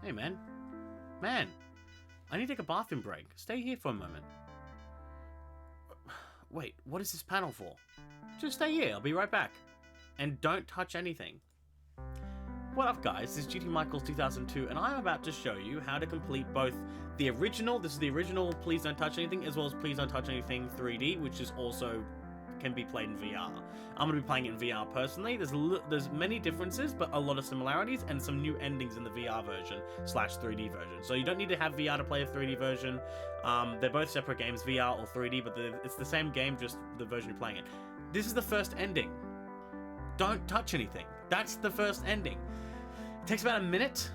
Hey, man. Man, I need to take a bathroom break. Stay here for a moment. Wait, what is this panel for? Just stay here, I'll be right back. And don't touch anything. What up, guys? This is GT Michaels 2002, and I'm about to show you how to complete both the original, this is the original Please Don't Touch Anything, as well as Please Don't Touch Anything 3D, which is also can be played in VR. I'm going to be playing it in VR personally. There's many differences, but a lot of similarities, and some new endings in the VR version / 3D version. So you don't need to have VR to play a 3D version. They're both separate games, VR or 3D, but it's the same game, just the version you're playing it. This is the first ending. Don't touch anything. That's the first ending. It takes about a minute,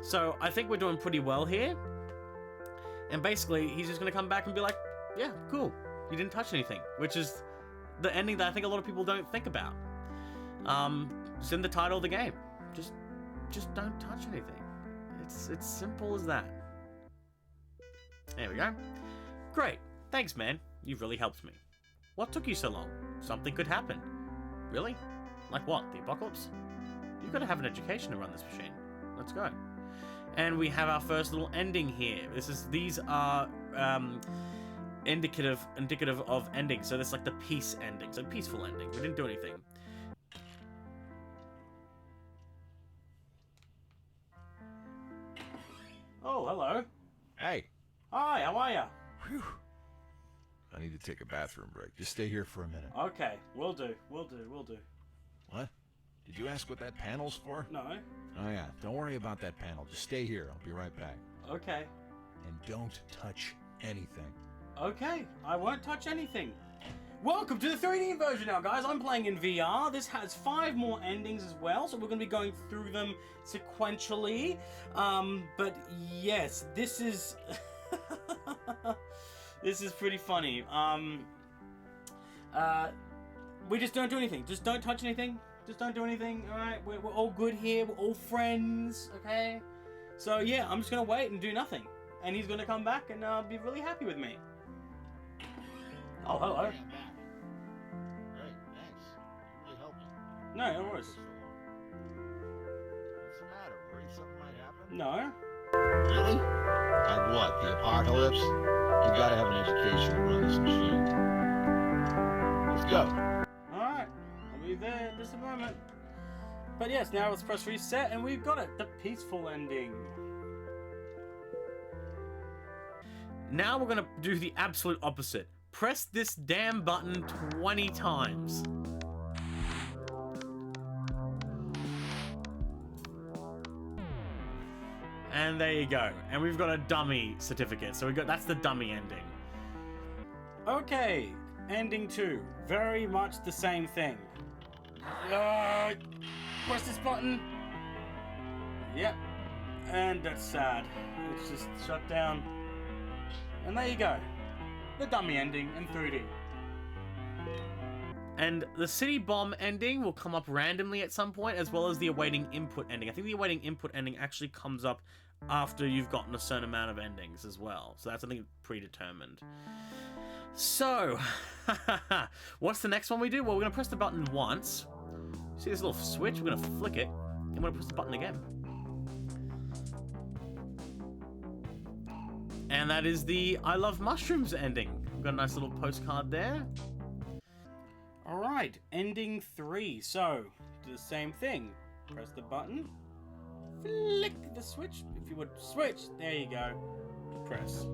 so I think we're doing pretty well here. And basically, he's just going to come back and be like, yeah, cool, you didn't touch anything, which is the ending that I think a lot of people don't think about. It's in the title of the game. Just don't touch anything. It's simple as that. There we go. Great. Thanks, man. You've really helped me. What took you so long? Something could happen. Really? Like what? The apocalypse? You've got to have an education to run this machine. Let's go. And we have our first little ending here. These are indicative of ending. So this is like the peace ending. So peaceful ending. We didn't do anything. Oh, hello. Hey. Hi, how are ya? Whew. I need to take a bathroom break. Just stay here for a minute. Okay, will do. What? Did you ask what that panel's for? No. Oh yeah, don't worry about that panel. Just stay here. I'll be right back. Okay. And don't touch anything. Okay, I won't touch anything. Welcome to the 3D version now, guys. I'm playing in VR. This has 5 more endings as well, so we're going to be going through them sequentially. But yes, this is... this is pretty funny. We just don't do anything. Just don't touch anything. Just don't do anything, alright? We're all good here. We're all friends, okay? So yeah, I'm just going to wait and do nothing. And he's going to come back and be really happy with me. Oh, hello. Hey, I'm back. Great, thanks. You really helped me. No, no worries. What's the matter? Worried something might happen? No. Really? Like what? The apocalypse? You gotta have an education to run this machine. Let's go. Alright, I'll be there in just a moment. But yes, now let's press reset and we've got it. The peaceful ending. Now we're going to do the absolute opposite. Press this damn button 20 times. And there you go. And we've got a dummy certificate. So that's the dummy ending. Okay, ending 2. Very much the same thing. Press this button. Yep. And that's sad. It's just shut down. And there you go. The dummy ending in 3D. And the city bomb ending will come up randomly at some point, as well as the awaiting input ending. I think the awaiting input ending actually comes up after you've gotten a certain amount of endings as well. So that's, I think, predetermined. So, what's the next one we do? Well, we're going to press the button once. See this little switch? We're going to flick it. And we're going to press the button again. And that is the I Love Mushrooms ending. We've got a nice little postcard there. Alright, ending 3. So, do the same thing. Press the button. Flick the switch. If you would switch, there you go. Press.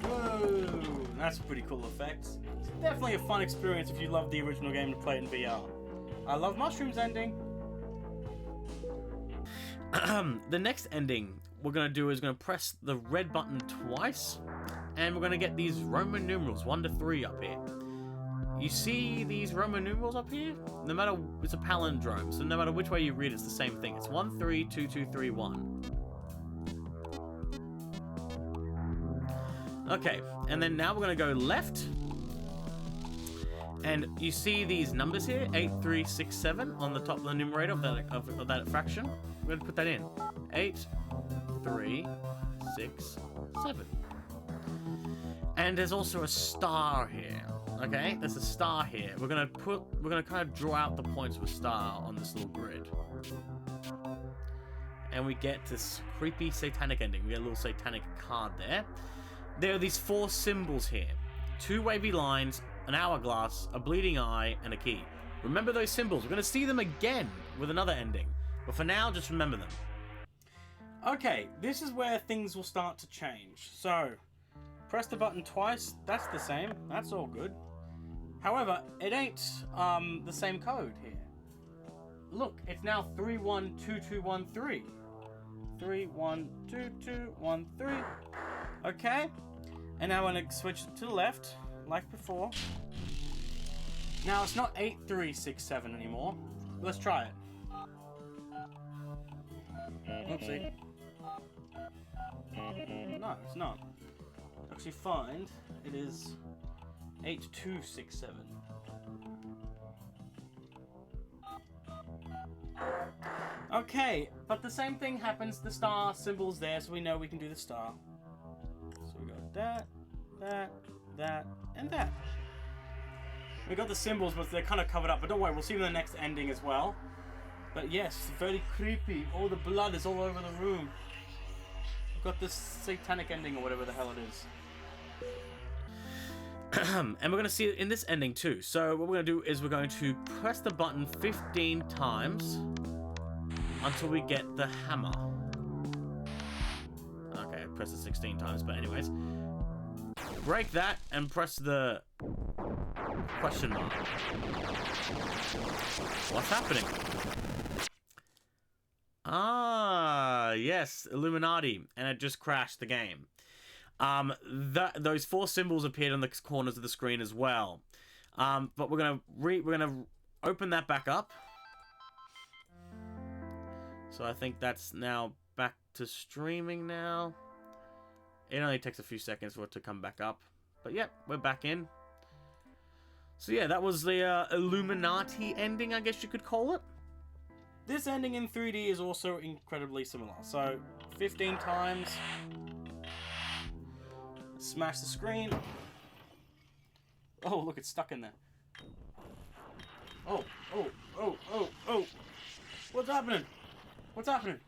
Whoa! That's a pretty cool effect. It's definitely a fun experience if you love the original game to play it in VR. I Love Mushrooms ending. The next ending we're going to do is going to press the red button twice, and we're going to get these Roman numerals 1 to 3 up here. You see these Roman numerals up here? No matter, it's a palindrome, so no matter which way you read, it's the same thing. It's 1 3 2 2 3 1. Okay, and then now we're going to go left. And you see these numbers here, 8 3 6 7 on the top of the numerator of that fraction. We're going to put that in. 8 3 6 7. And there's also a star here. Okay, there's a star here. We're gonna kind of draw out the points of a star on this little grid. And we get this creepy satanic ending. We get a little satanic card there. There are these 4 symbols here. 2 wavy lines, an hourglass, a bleeding eye, and a key. Remember those symbols. We're going to see them again with another ending. But for now, just remember them. Okay, this is where things will start to change. So, press the button twice. That's the same. That's all good. However, it ain't the same code here. Look, it's now 312213. 312213. Okay. And now I'm going to switch to the left, like before. Now it's not 8367 anymore. Let's try it. Oopsie. No, it's not. Actually find it is 8267. Okay, but the same thing happens. The star symbol's there, so we know we can do the star. So we got that, and that. We got the symbols, but they're kind of covered up. But don't worry, we'll see them in the next ending as well. But yes, very creepy. All the blood is all over the room. We've got this satanic ending or whatever the hell it is. And we're going to see it in this ending too. So what we're going to do is we're going to press the button 15 times until we get the hammer. Okay, press it 16 times, but anyways. Break that and press the question mark. What's happening? Ah, yes, Illuminati, and it just crashed the game. Those 4 symbols appeared on the corners of the screen as well. But we're gonna open that back up. So I think that's now back to streaming now. It only takes a few seconds for it to come back up. But yep, we're back in. So yeah, that was the Illuminati ending, I guess you could call it. This ending in 3D is also incredibly similar. So 15 times. Smash the screen. Oh, look, it's stuck in there. Oh. What's happening? What's happening?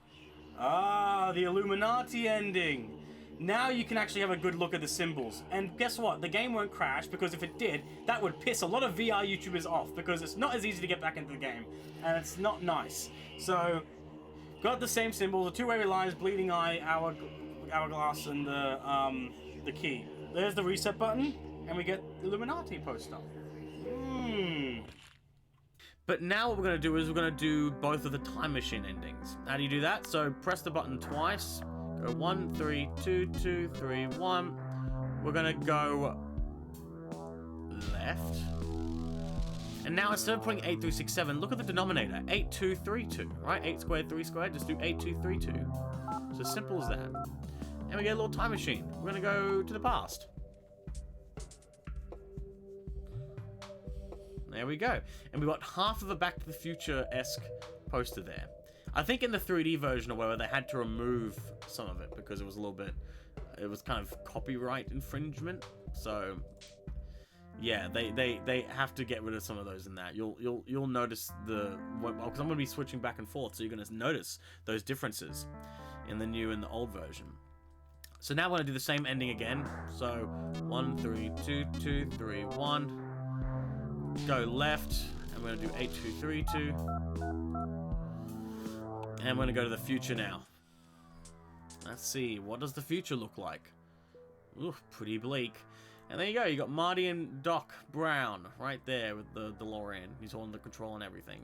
Ah, the Illuminati ending. Now you can actually have a good look at the symbols. And guess what? The game won't crash, because if it did, that would piss a lot of VR YouTubers off, because it's not as easy to get back into the game. And it's not nice. So, got the same symbols, the 2 wavy lines, bleeding eye, hourglass, and the key. There's the reset button, and we get Illuminati poster. But now what we're going to do is we're going to do both of the time machine endings. How do you do that? So press the button twice. Go 1, 3, 2, 2, 3, 1. We're going to go left. And now instead of putting 8 through 6, 7, look at the denominator. 8, 2, 3, 2. Right? 8 squared, 3 squared. Just do 8, 2, 3, 2. It's as simple as that. And we get a little time machine. We're going to go to the past. There we go. And we got half of a Back to the Future-esque poster there. I think in the 3D version or whatever, they had to remove some of it because it was a little bit... It was kind of copyright infringement. So, yeah, they have to get rid of some of those in that. You'll notice the... Because I'm going to be switching back and forth, so you're going to notice those differences in the new and the old version. So now we're going to do the same ending again. So 1, 3, 2, 2, 3, 1. Go left. And we're going to do 8, 2, 3, 2. And we're going to go to the future now. Let's see. What does the future look like? Ooh, pretty bleak. And there you go. You got Marty and Doc Brown right there with the DeLorean. He's holding the control and everything.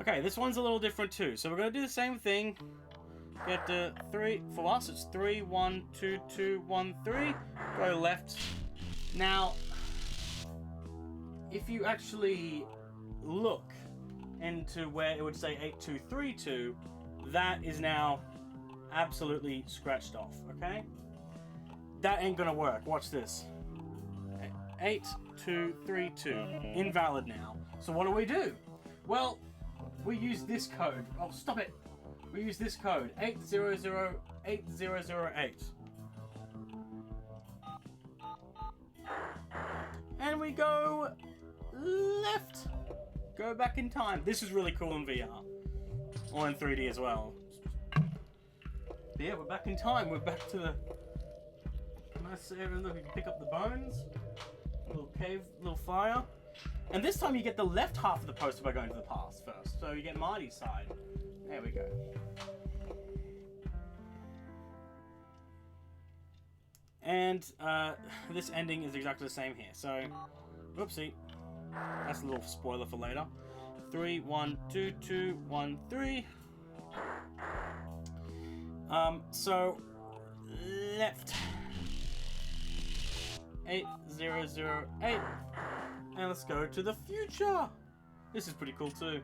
Okay, this one's a little different too. So we're going to do the same thing. Get the 3, for us it's 3, 1, 2, 2, 1, 3. Go left. Now, if you actually look into where it would say 8, 2, 3, 2, that is now absolutely scratched off, okay? That ain't gonna work. Watch this. 8, 2, 3, 2. Invalid now. So what do? Well, we use this code. Oh, stop it. We use this code, 8008008. And we go left. Go back in time. This is really cool in VR. Or in 3D as well. But yeah, we're back in time. We're back to the nice area. Look, you can pick up the bones. A little cave, little fire. And this time you get the left half of the poster by going to the past first. So you get Marty's side. There we go. And this ending is exactly the same here. So, whoopsie. That's a little spoiler for later. 3, 1, 2, 2, 1, 3. So left 8008, and let's go to the future. This is pretty cool too.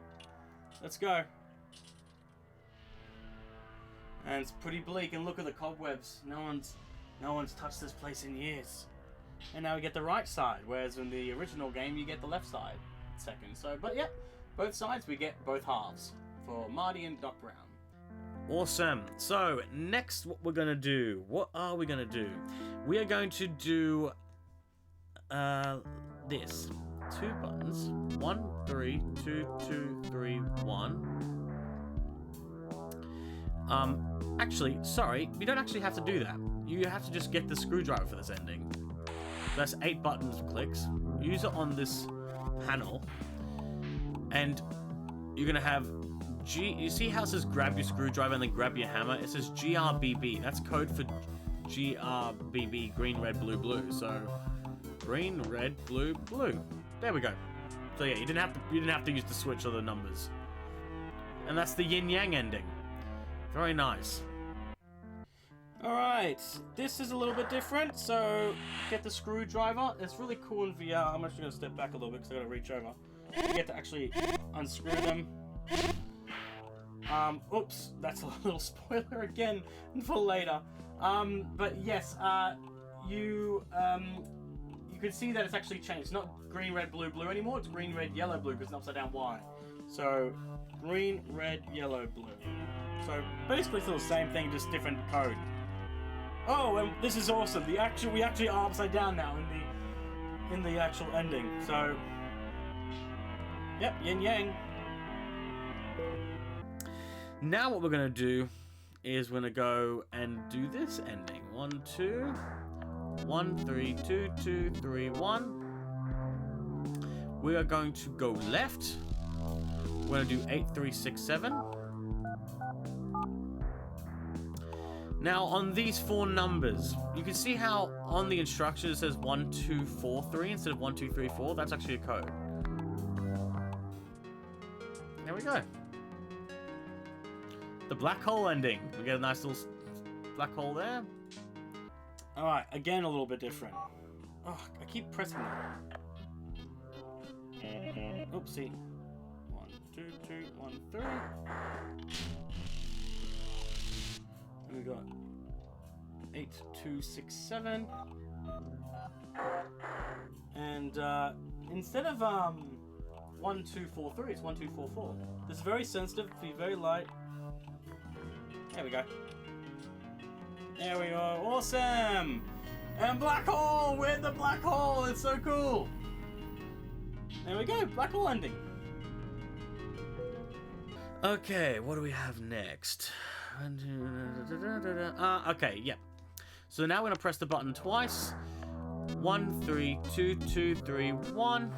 Let's go. And it's pretty bleak, and look at the cobwebs. No one's touched this place in years. And now we get the right side, whereas in the original game you get the left side second. So, but yeah, both sides we get both halves for Marty and Doc Brown. Awesome. So next, what we're gonna do? What are we gonna do? We are going to do this. 2 buttons. 1, 3, 2, 2, 3, 1. Actually, sorry, you don't actually have to do that. You have to just get the screwdriver for this ending. That's 8 buttons clicks. Use it on this panel, and you're gonna have you see how it says grab your screwdriver and then grab your hammer? It says GRBB. That's code for GRBB, green, red, blue, blue. So green, red, blue, blue. There we go. So yeah, you didn't have to use the switch or the numbers. And that's the yin yang ending. Very nice. Alright, this is a little bit different, so get the screwdriver. It's really cool in VR. I'm actually going to step back a little bit because I've got to reach over. You get to actually unscrew them. Oops, that's a little spoiler again for later. But yes, you can see that it's actually changed. It's not green, red, blue, blue anymore. It's green, red, yellow, blue because it's an upside down Y. So green, red, yellow, blue. So basically still the same thing, just different code. Oh, and this is awesome. We actually are upside down now in the actual ending. So, yep, yin yang. Now what we're gonna do is we're gonna go and do this ending. 1, 2, 1, 3, 2, 2, 3, 1. We are going to go left. We're gonna do 8, 3, 6, 7. Now, on these 4 numbers, you can see how on the instructions it says 1, 2, 4, 3 instead of 1, 2, 3, 4. That's actually a code. There we go. The black hole ending. We get a nice little black hole there. Alright, again a little bit different. Oh, I keep pressing that. Oopsie. 1, 2, 2, 1, 3. We got 8, 2, 6, 7, and instead of 1, 2, 4, 3, it's 1, 2, 4, 4. This is very sensitive, be very light. There we go. There we go. Awesome! And black hole! We're in the black hole! It's so cool! There we go. Black hole ending. Okay, what do we have next? Okay, yeah. So now we're gonna press the button twice. 1, 3, 2, 2, 3, 1.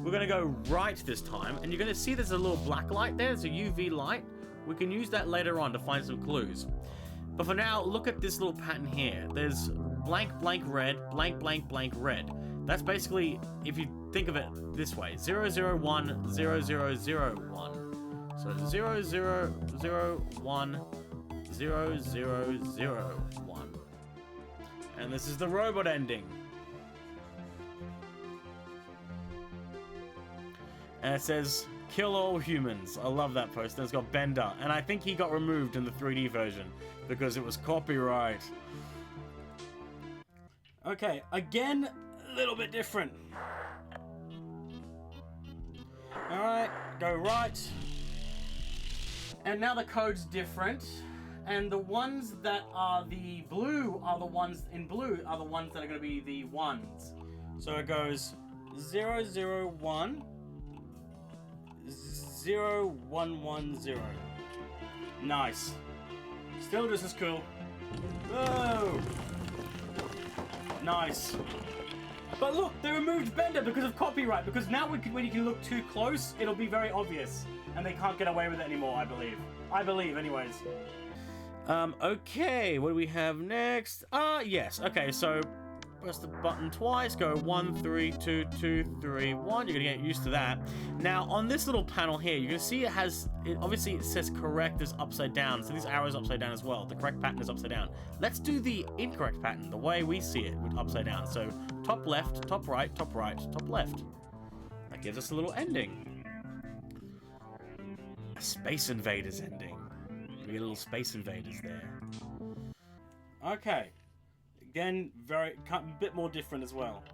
We're gonna go right this time, and you're gonna see there's a little black light there. It's a UV light. We can use that later on to find some clues. But for now, look at this little pattern here. There's blank, blank, red, blank, blank, blank, red. That's basically, if you think of it this way, 0, 0, 1, 0, 0, 0, 1. So 0, 0, 0, 1, 0, 0, 0, 1. And this is the robot ending. And it says, kill all humans. I love that poster. It's got Bender. And I think he got removed in the 3D version because it was copyright. Okay, again, a little bit different. Alright, go right. And now the code's different, and the ones that are the blue are the ones in blue are the ones that are going to be the ones. So it goes 001 0110. Nice. Still just as cool. Whoa! Nice. But look, they removed Bender because of copyright. Because now when you can look too close, it'll be very obvious, and they can't get away with it anymore. I believe. anyways. Okay, what do we have next? Yes. Okay, so press the button twice, go 1, 3, 2, 2, 3, 1. You're gonna get used to that. Now, on this little panel here, you can see obviously it says correct is upside down, so these arrows upside down as well. The correct pattern is upside down. Let's do the incorrect pattern, the way we see it, with upside down. So, top left, top right, top right, top left. That gives us a little ending. A Space Invaders ending. We get little Space Invaders there. Okay. Again, a bit more different as well.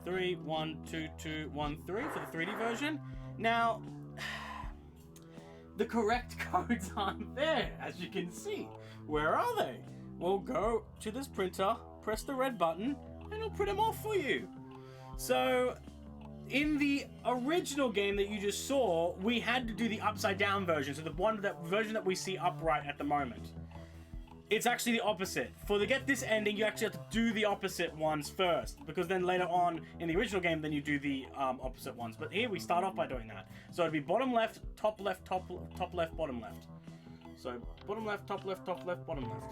3, 1, 2, 2, 1, 3 for the 3D version. Now, the correct codes aren't there, as you can see. Where are they? We'll go to this printer, press the red button, and it'll print them off for you. So, in the original game that you just saw, we had to do the upside down version. So the version that we see upright at the moment. It's actually the opposite. To get this ending, you actually have to do the opposite ones first, because then later on in the original game, then you do the opposite ones. But here we start off by doing that. So it'd be bottom left, top left, top left, bottom left. So bottom left, top left, bottom left.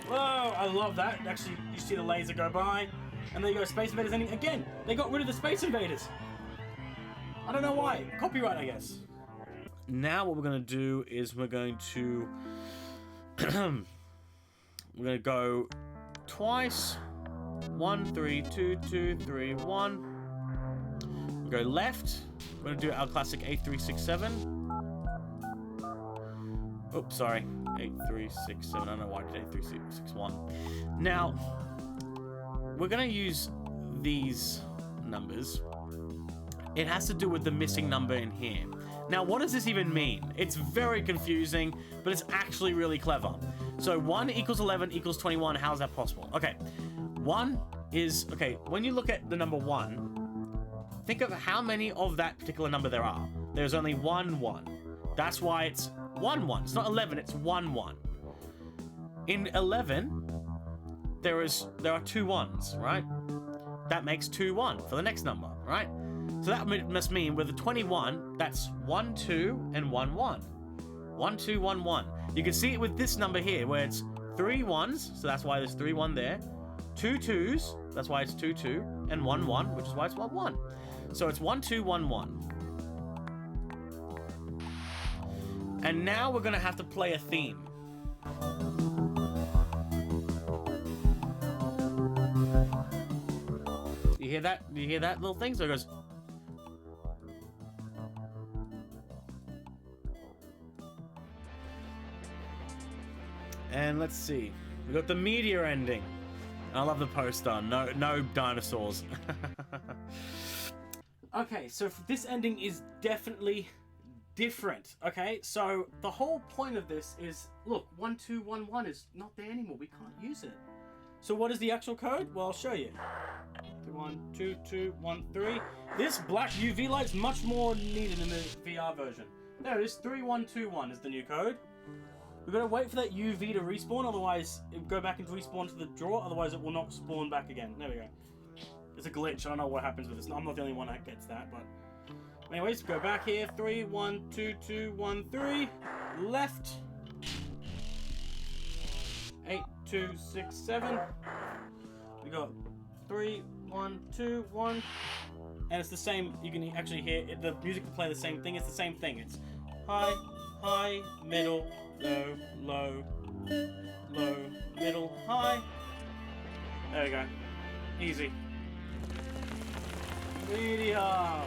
Whoa, I love that. Actually, you see the laser go by, and there you go, Space Invaders ending. Again, they got rid of the Space Invaders. I don't know why. Copyright, I guess. Now what we're going to do is we're going to go twice. 1, 3, 2, 2, 3, 1. We'll go left. We're going to do our classic 8, 3, 6, 7. Oops, sorry. 8, 3, 6, 7. I don't know why I did 8, 3, 6, 1. Now, we're going to use these numbers. It has to do with the missing number in here. Now, what does this even mean? It's very confusing, but it's actually really clever. So 1 equals 11 equals 21. How is that possible? Okay, 1 is... Okay, when you look at the number 1, think of how many of that particular number there are. There's only 1 1. That's why it's 1 1. It's not 11, it's 1 1. In 11, there are 2 1s, right? That makes 2 1 for the next number, right? So that must mean with the 21, that's 1 2 and 1 1. 1 2 1 1. You can see it with this number here, where it's 3 1s, so that's why there's 3 1 there. 2 2s, that's why it's 2 2, and 1 1, which is why it's 1 1. So it's 1 2 1 1. And now we're gonna have to play a theme. You hear that? You hear that little thing? So it goes. And let's see. We got the meteor ending. I love the poster. No dinosaurs. Okay, so this ending is definitely different. Okay, so the whole point of this is, look, 1 2 1 1 is not there anymore. We can't use it. So what is the actual code? Well, I'll show you. 1 2 2 1 3. This black UV light's much more needed in the VR version. There it is. 3121 is the new code. We've got to wait for that UV to respawn, otherwise it'll go back and respawn to the drawer, otherwise it will not spawn back again. There we go. It's a glitch. I don't know what happens with this. I'm not the only one that gets that, but anyways, go back here. 3 1 2 2 1 3. Left. 8 2 6 7. We got 3 1 2 1. And it's the same. You can actually hear it, the music will play the same thing. It's the same thing. It's high, high, middle, low, low, low, middle, high. There we go. Easy. Media.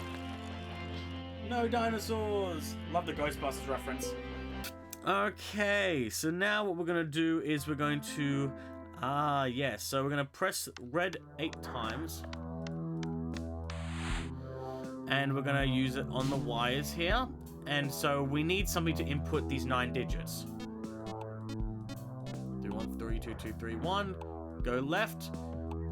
No dinosaurs. Love the Ghostbusters reference. Okay, so now what we're going to do is we're going to... yes. So we're going to press red 8 times. And we're going to use it on the wires here. And so we need somebody to input these 9 digits. 2, 3, 1. Go left,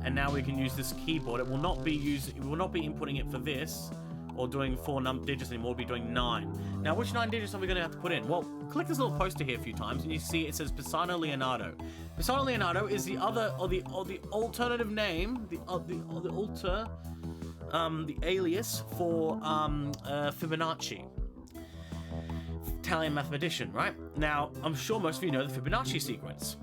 and now we can use this keyboard. It will not be inputting it for this, or doing 4 digits anymore. We'll be doing 9. Now, which 9 digits are we going to have to put in? Well, click this little poster here a few times, and you see it says Pisano Leonardo. Pisano Leonardo is the other, or the alternative name, the alias for Fibonacci. Italian mathematician, right? Now, I'm sure most of you know the Fibonacci sequence.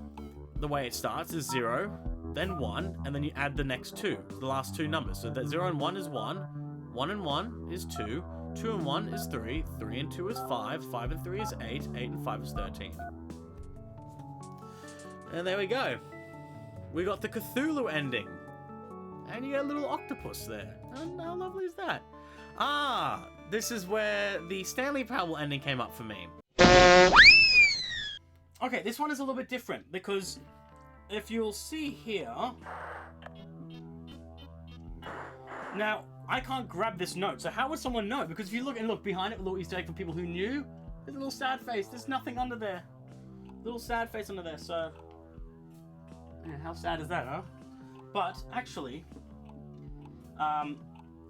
The way it starts is 0, then 1, and then you add the next 2, the last 2 numbers. So that 0 and 1 is 1, 1 and 1 is 2, 2 and 1 is 3, 3 and 2 is 5, 5 and 3 is 8, 8 and 5 is 13. And there we go. We got the Cthulhu ending. And you get a little octopus there. And how lovely is that? Ah, this is where the Stanley Parable ending came up for me. Okay, this one is a little bit different, because if you'll see here... Now, I can't grab this note, so how would someone know? Because if you look behind it, a little Easter egg for people who knew, there's a little sad face. There's nothing under there. Little sad face under there, so... Man, how sad is that, huh? But, actually,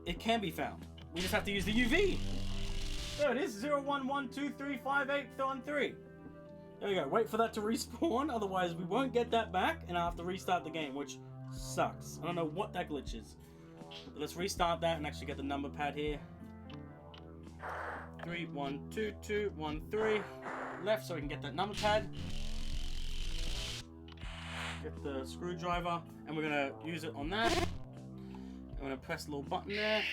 it can be found. We just have to use the UV. There it is, 0112358113. There we go, wait for that to respawn, otherwise we won't get that back, and I'll have to restart the game, which sucks. I don't know what that glitch is. But let's restart that and actually get the number pad here. 3, 1, 2, 2, 1, 3. Left so we can get that number pad. Get the screwdriver, and we're gonna use it on that. I'm gonna press the little button there.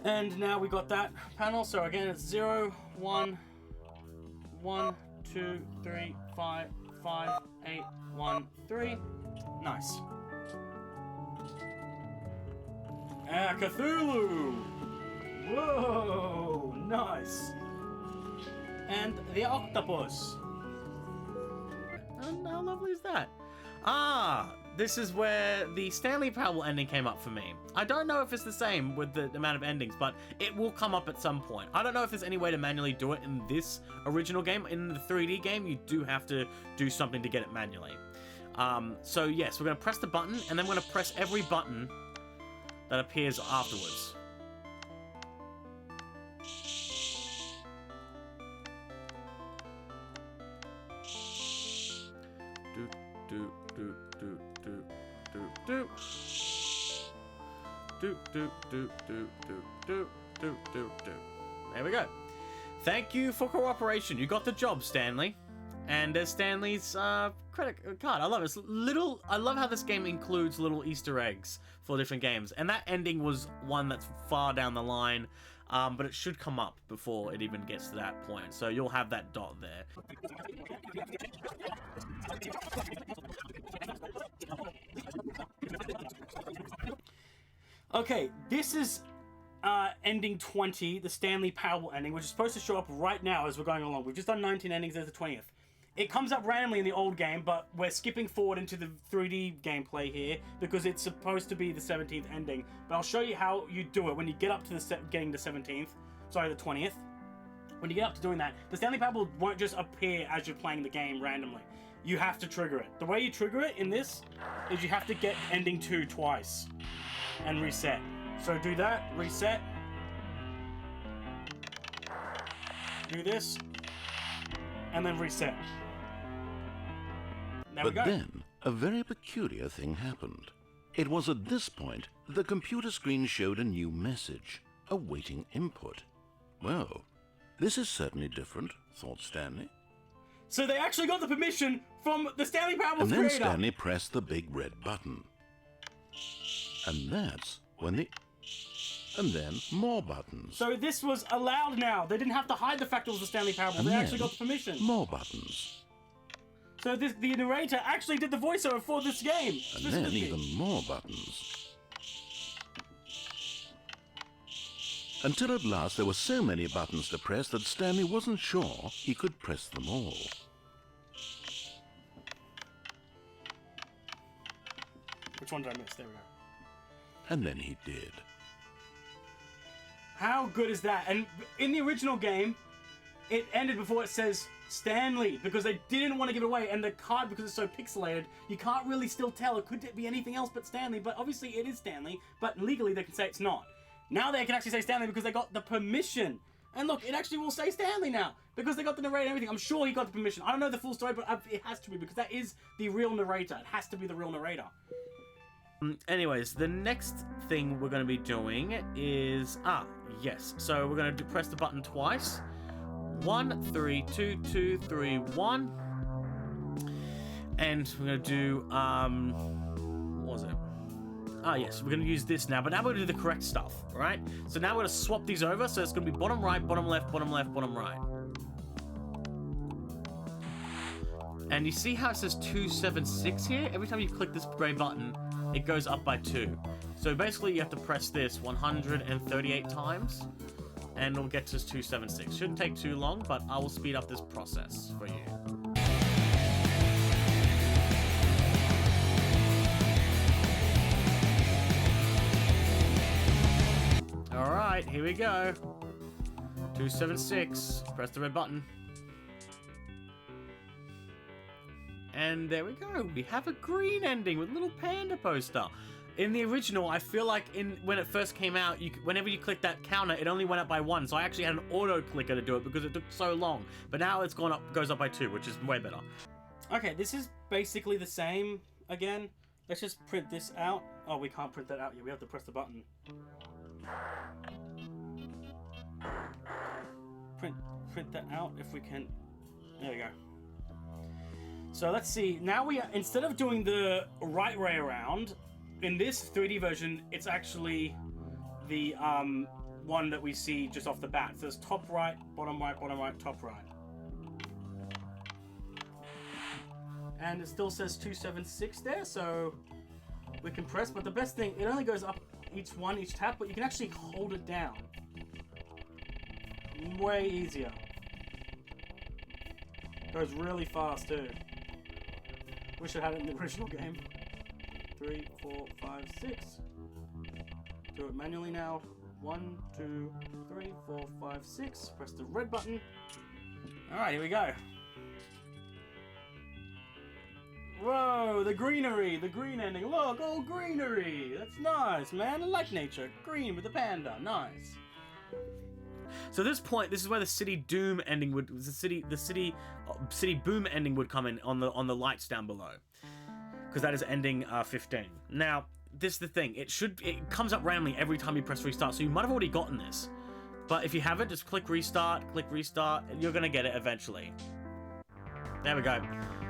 And now we got that panel, so again it's 0, 1, 1, 2, 3, 5, 5, 8, 1, 3. Nice. Ah, Cthulhu! Whoa, nice. And the octopus. And how lovely is that? Ah, this is where the Stanley Parable ending came up for me. I don't know if it's the same with the amount of endings, but it will come up at some point. I don't know if there's any way to manually do it in this original game. In the 3D game, you do have to do something to get it manually. So yes, we're going to press the button, and then we're going to press every button that appears afterwards. Do, do, do, do, do, do, do. Do, do, do, do, do, do, do, do, do. There we go. Thank you for cooperation. You got the job, Stanley. And there's Stanley's credit card. I love it. I love how this game includes little Easter eggs for different games. And that ending was one that's far down the line, but it should come up before it even gets to that point. So you'll have that dot there. Okay, this is ending 20, the Stanley Parable ending, which is supposed to show up right now as we're going along. We've just done 19 endings, there's the 20th. It comes up randomly in the old game, but we're skipping forward into the 3D gameplay here because it's supposed to be the 17th ending. But I'll show you how you do it when you get up to getting the 17th. Sorry, the 20th. When you get up to doing that, the Stanley Parable won't just appear as you're playing the game randomly. You have to trigger it. The way you trigger it in this is you have to get ending 2 twice and reset. So do that, reset. Do this, and then reset. There we go. But then, a very peculiar thing happened. It was at this point that the computer screen showed a new message, awaiting input. Well, this is certainly different, thought Stanley. So they actually got the permission from the Stanley Parable creator. creator. And then Stanley pressed the big red button. And that's when the... And then more buttons. So this was allowed now. They didn't have to hide the fact it was the Stanley Parable. And they then actually got the permission. More buttons. So the narrator actually did the voiceover for this game. And then even more buttons. Until at last there were so many buttons to press that Stanley wasn't sure he could press them all. Which one did I miss? There we go. And then he did. How good is that? And in the original game, it ended before it says Stanley, because they didn't want to give it away, and the card, because it's so pixelated, you can't really still tell. It could be anything else but Stanley, but obviously it is Stanley, but legally they can say it's not. Now they can actually say Stanley because they got the permission. And look, it actually will say Stanley now, because they got the narrator and everything. I'm sure he got the permission. I don't know the full story, but it has to be, because that is the real narrator. It has to be the real narrator. Anyways, the next thing we're going to be doing is... yes. So we're going to press the button twice. 1, 3, 2, 2, 3, 1. And we're going to do... what was it? Yes, we're going to use this now, but now we're going to do the correct stuff, right? So now we're going to swap these over, so it's going to be bottom right, bottom left, bottom left, bottom right. And you see how it says 276 here? Every time you click this gray button, it goes up by 2. So basically you have to press this 138 times, and it'll get to 276. Shouldn't take too long, but I will speed up this process for you. Alright, here we go. 276. Press the red button. And there we go. We have a green ending with a little panda poster. In the original, I feel like when it first came out, whenever you click that counter, it only went up by 1. So I actually had an auto clicker to do it because it took so long. But now it's goes up by 2, which is way better. Okay, this is basically the same again. Let's just print this out. Oh, we can't print that out yet. We have to press the button. Print that out if we can. There we go. So let's see. Now instead of doing the right way around, in this 3D version, it's actually the one that we see just off the bat. So it's top right, top right. And it still says 276 there, so we can press. But the best thing, it only goes up each tap, but you can actually hold it down. Way easier. Goes really fast too. Wish I had it in the original game. 3, 4, 5, 6. Do it manually now. 1, 2, 3, 4, 5, 6. Press the red button. Alright, here we go. Whoa, the greenery, the green ending. Look, all greenery. That's nice, man. I like nature. Green with the panda. Nice. So at this point, this is where the City Doom ending would, the City Boom ending would come in on the lights down below, because that is ending 15. Now, this is the thing. It comes up randomly every time you press restart, so you might have already gotten this. But if you haven't, just click restart, and you're gonna get it eventually. There we go.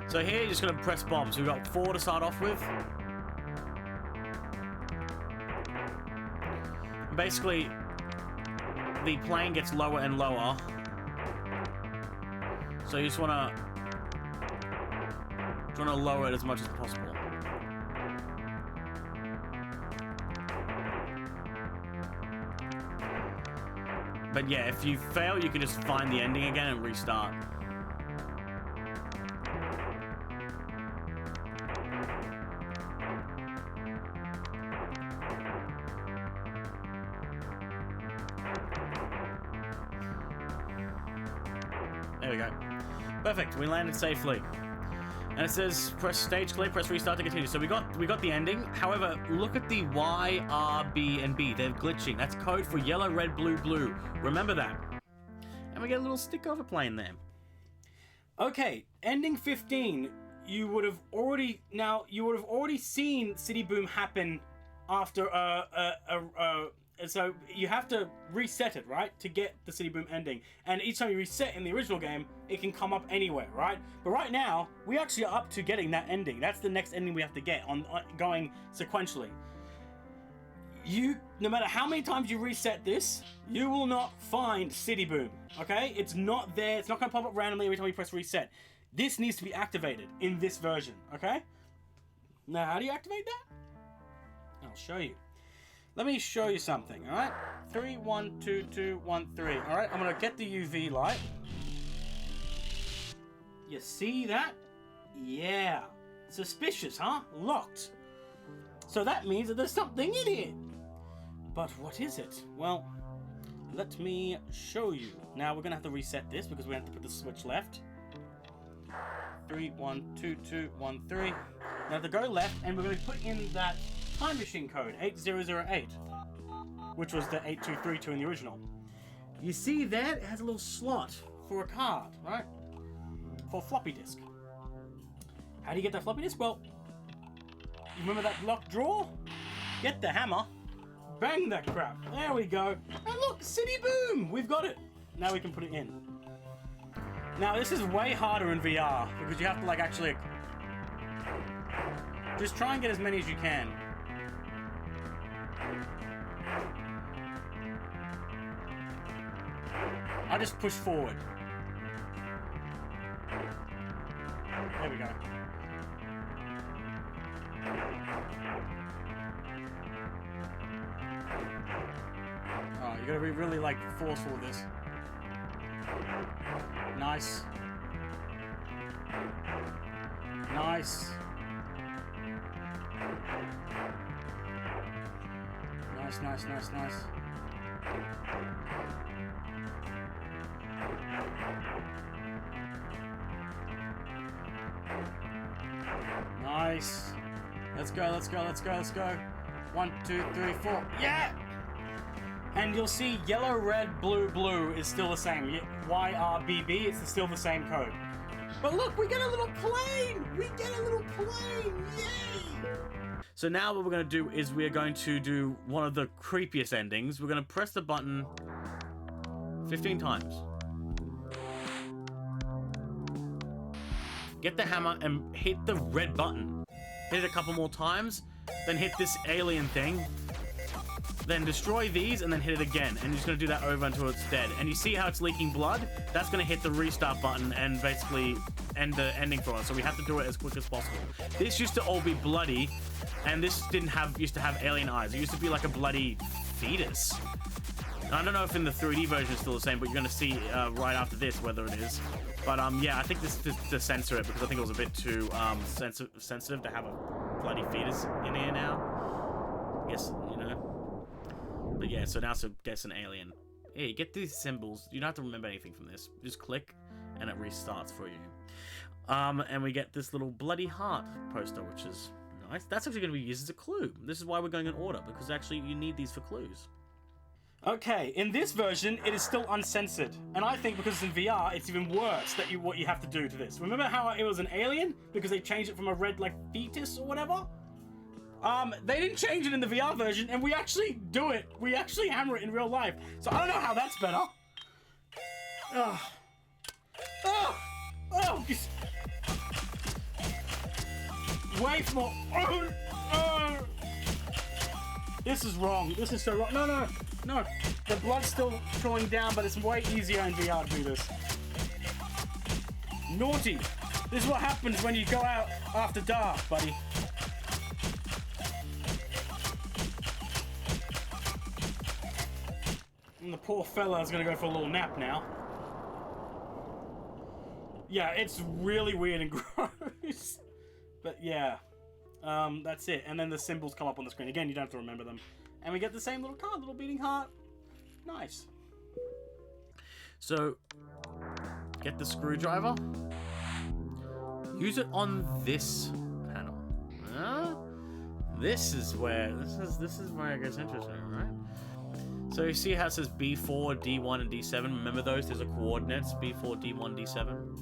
So here, you're just gonna press bomb. So we've got 4 to start off with. Basically, the plane gets lower and lower, so you just wanna lower it as much as possible. But yeah, if you fail, you can just find the ending again and restart. There we go. Perfect. We landed safely. And it says press stage clear, press restart to continue. So we got the ending. However, look at the Y, R, B, and B. They're glitching. That's code for yellow, red, blue, blue. Remember that. And we get a little stick overplane there. Okay, ending 15. You would have already seen City Boom happen after so you have to reset it, right, to get the City Boom ending. And each time you reset in the original game, it can come up anywhere, right? But right now, we actually are up to getting that ending. That's the next ending we have to get on going sequentially. No matter how many times you reset this, you will not find City Boom, okay? It's not there. It's not going to pop up randomly every time you press reset. This needs to be activated in this version, okay? Now, how do you activate that? I'll show you. Let me show you something, alright? 3, 1, 2, 2, 1, 3. Alright, I'm gonna get the UV light. You see that? Yeah. Suspicious, huh? Locked. So that means that there's something in it. But what is it? Well, let me show you. Now we're gonna have to reset this because we have to put the switch left. 3, 1, 2, 2, 1, 3. Now to go left, and we're going to put in that time machine code, 8008, which was the 8232 in the original. You see there, it has a little slot for a card, right? For a floppy disk. How do you get that floppy disk? Well, you remember that locked drawer? Get the hammer, bang that crap. There we go. And look, city boom! We've got it. Now we can put it in. Now this is way harder in VR because you have to like actually just try and get as many as you can. I just push forward. There we go. Oh, you gotta be really like forceful with this. Nice. Nice. Nice, nice, nice, nice. Nice. Let's go, let's go, let's go, let's go. 1, 2, 3, 4. Yeah! And you'll see yellow, red, blue, blue is still the same. YRBB, it's still the same code. But look, we get a little plane! We get a little plane! Yay! So now what we're going to do is we're going to do one of the creepiest endings. We're going to press the button 15 times. Get the hammer and hit the red button. Hit it a couple more times, then hit this alien thing. Then destroy these and then hit it again, and you're just going to do that over until it's dead. And you see how it's leaking blood? That's going to hit the restart button and basically end the ending for us. So we have to do it as quick as possible. This used to all be bloody, and this used to have alien eyes. It used to be like a bloody fetus. And I don't know if in the 3D version it's still the same, but you're going to see right after this whether it is. But yeah, I think this is to censor it because I think it was a bit too sensitive to have a bloody fetus in here now. I guess, you know. But yeah, so now so guess an alien. Hey, you get these symbols. You don't have to remember anything from this. Just click and it restarts for you. And we get this little bloody heart poster, which is nice. That's actually going to be used as a clue. This is why we're going in order, because actually you need these for clues. Okay, in this version, it is still uncensored. And I think because it's in VR, it's even worse that what you have to do to this. Remember how it was an alien? Because they changed it from a red, like, fetus or whatever? They didn't change it in the VR version, and we actually do it. We actually hammer it in real life. So I don't know how that's better. Oh. Oh. Oh. Way more. Oh. Oh. This is wrong. This is so wrong. No, no, no. The blood's still going down, but it's way easier in VR to do this. Naughty. This is what happens when you go out after dark, buddy. And the poor fella is gonna go for a little nap now. Yeah, it's really weird and gross. But yeah, that's it. And then the symbols come up on the screen. Again, you don't have to remember them. And we get the same little card, little beating heart. Nice. So, get the screwdriver. Use it on this panel. This is where it gets interesting, right? So you see how it says B4, D1, and D7. Remember those? There's a coordinates, B4, D1, D7.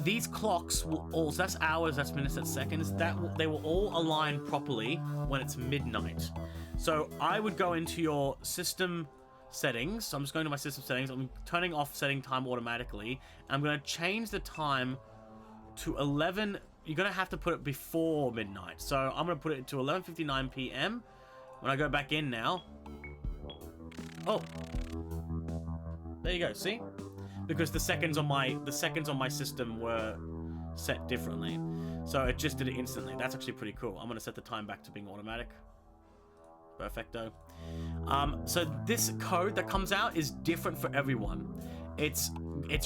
These clocks will all, so that's hours, that's minutes, that's seconds, they will all align properly when it's midnight. So I would go into your system settings. So I'm just going to my system settings. I'm turning off setting time automatically. I'm going to change the time to 11. You're going to have to put it before midnight. So I'm going to put it to 11:59 p.m. When I go back in now. Oh. There you go, see? Because the seconds on my system were set differently. So it just did it instantly. That's actually pretty cool. I'm going to set the time back to being automatic. Perfecto. So this code that comes out is different for everyone. It's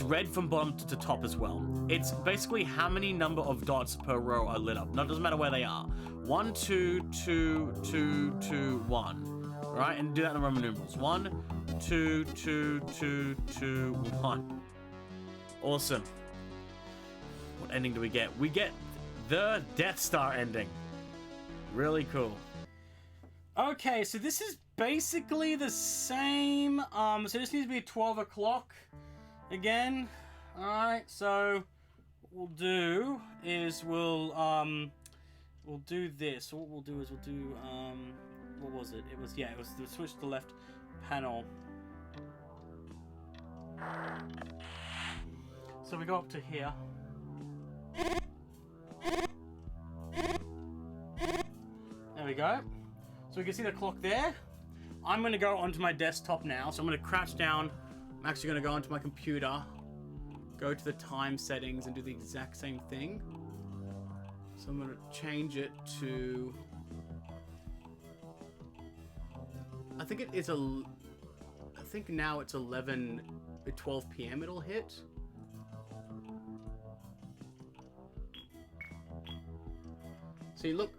red from bottom to top as well. It's basically how many number of dots per row are lit up. No, it doesn't matter where they are. 1, 2, 2, 2, 2, 1. Right? And do that in Roman numerals. 1, 2, 2, 2, 2, 1. Awesome. What ending do we get? We get the Death Star ending. Really cool. Okay, so this is basically the same. So this needs to be 12 o'clock again. Alright, so what we'll do is we'll do this. So what we'll do is we'll do what was it? It was the switch to the left panel. So we go up to here. There we go. So we can see the clock there. I'm going to go onto my desktop now. So I'm going to crouch down. I'm actually going to go onto my computer. Go to the time settings and do the exact same thing. So I'm going to change it to... I think it is I think now it's 12 p.m. it'll hit. See, look.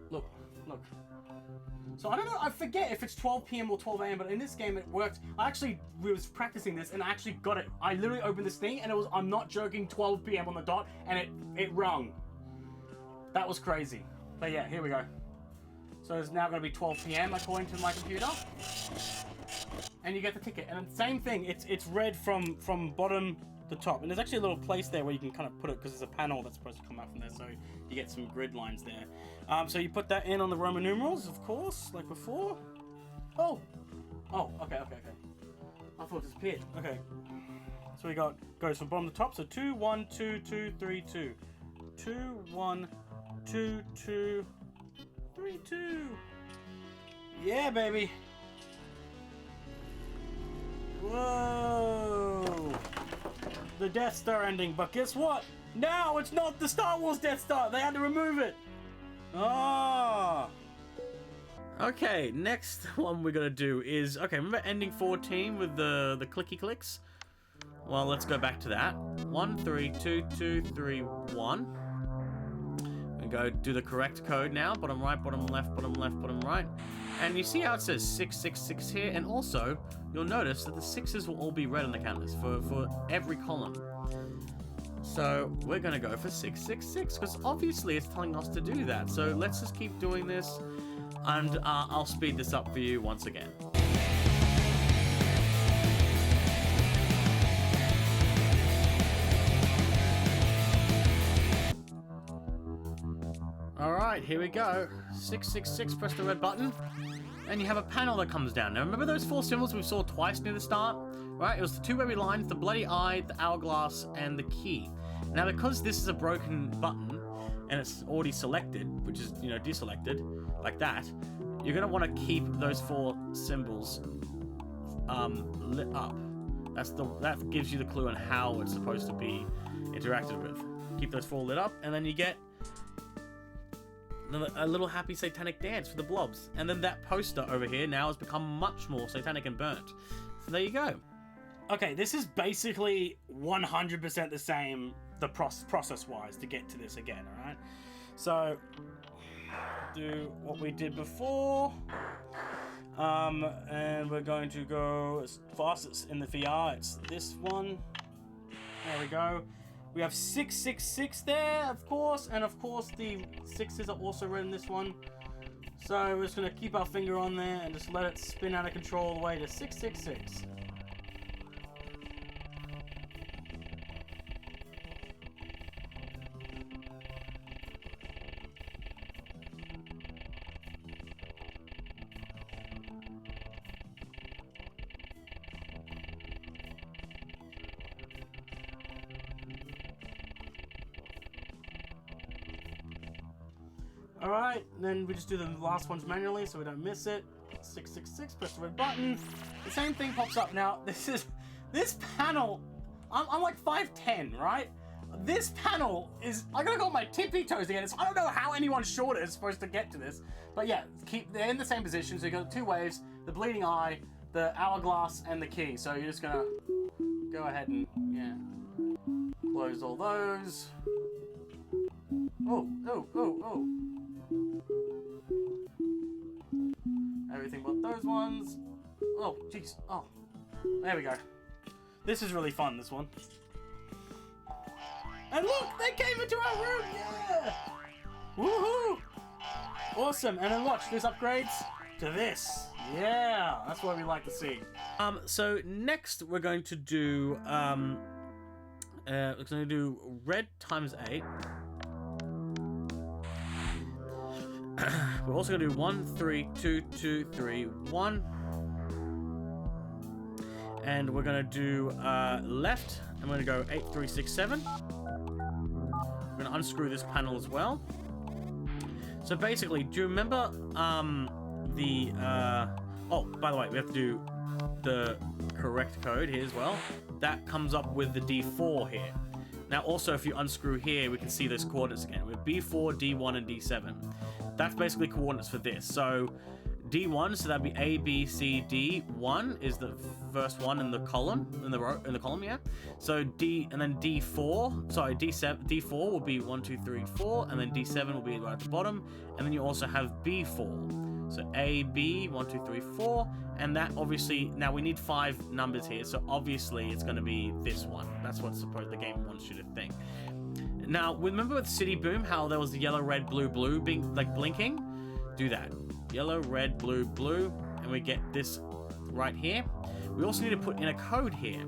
So I don't know, I forget if it's 12 p.m. or 12 a.m., but in this game it worked. We was practicing this and I actually got it. I literally opened this thing and it was, I'm not joking, 12 p.m. on the dot, and it rung. That was crazy. But yeah, here we go. So it's now going to be 12 p.m. according to my computer. And you get the ticket. And same thing, it's read from bottom to top. And there's actually a little place there where you can kind of put it, because there's a panel that's supposed to come out from there, so you get some grid lines there. So you put that in on the Roman numerals, of course, like before. Oh, okay. I thought it disappeared. Okay. So we goes from bottom to top. So 2 1 2 2 3 2. 2 1 2 2 3 2. Yeah, baby. Whoa. The Death Star ending, but guess what? Now it's not the Star Wars Death Star. They had to remove it. Ah. Okay, next one we're gonna do is, okay, remember ending 14 with the clicky clicks? Well, let's go back to that. 1 3 2 2 3 1. We go do the correct code now. Bottom right, bottom left, bottom left, bottom right. And you see how it says 666 here, and also you'll notice that the 6s will all be red on the counters for every column. So we're gonna go for 666 because obviously it's telling us to do that. So let's just keep doing this, and I'll speed this up for you once again. Alright, here we go. 666, press the red button, and you have a panel that comes down. Now remember those 4 symbols we saw twice near the start? Right, it was the 2 wavy lines, the bloody eye, the hourglass, and the key. Now because this is a broken button, and it's already selected, which is, deselected, like that, you're going to want to keep those 4 symbols lit up. That gives you the clue on how it's supposed to be interacted with. Keep those 4 lit up, and then you get a little happy satanic dance for the blobs. And then that poster over here now has become much more satanic and burnt. So there you go. Okay, this is basically 100% the same, the process-wise, to get to this again, alright? So, do what we did before. And we're going to go as fast as in the VR. It's this one. There we go. We have 666 there, of course, and of course the 6s are also red in this one. So we're just going to keep our finger on there and just let it spin out of control all the way to 666. Alright, then we just do the last ones manually so we don't miss it. 666, press the red button. The same thing pops up. Now, this panel, I'm like 5'10", right? This panel is, I gotta go on my tippy toes again. I don't know how anyone shorter is supposed to get to this. But yeah, they're in the same position. So you got 2 waves, the bleeding eye, the hourglass, and the key. So you're just gonna go ahead and, yeah, close all those. Oh. Everything but those ones. Oh, jeez. Oh, there we go. This is really fun, this one. And look, they came into our room! Yeah! Woohoo! Awesome, and then watch, this upgrades to this. Yeah, that's what we like to see. So next we're going to do, red times 8. We're also going to do 1, 3, 2, 2, 3, 1. And we're going to do left, and we're going to go 8, 3, 6, 7. We're going to unscrew this panel as well. So basically, do you remember oh, by the way, we have to do the correct code here as well. That comes up with the D4 here. Now also, if you unscrew here, we can see those coordinates again. We have B4, D1, and D7. That's basically coordinates for this. So D1, so that'd be A, B, C, D. 1 is the first one in the column, in the column, yeah. So D, and then D4, sorry, D4 will be 1, 2, 3, 4, and then D7 will be right at the bottom, and then you also have B4. So A, B, 1, 2, 3, 4, and that obviously, now we need 5 numbers here, so obviously it's going to be this one. That's what the game wants you to think. Now, remember with City Boom, how there was the yellow, red, blue, blue being like blinking? Do that. Yellow, red, blue, blue, and we get this right here. We also need to put in a code here.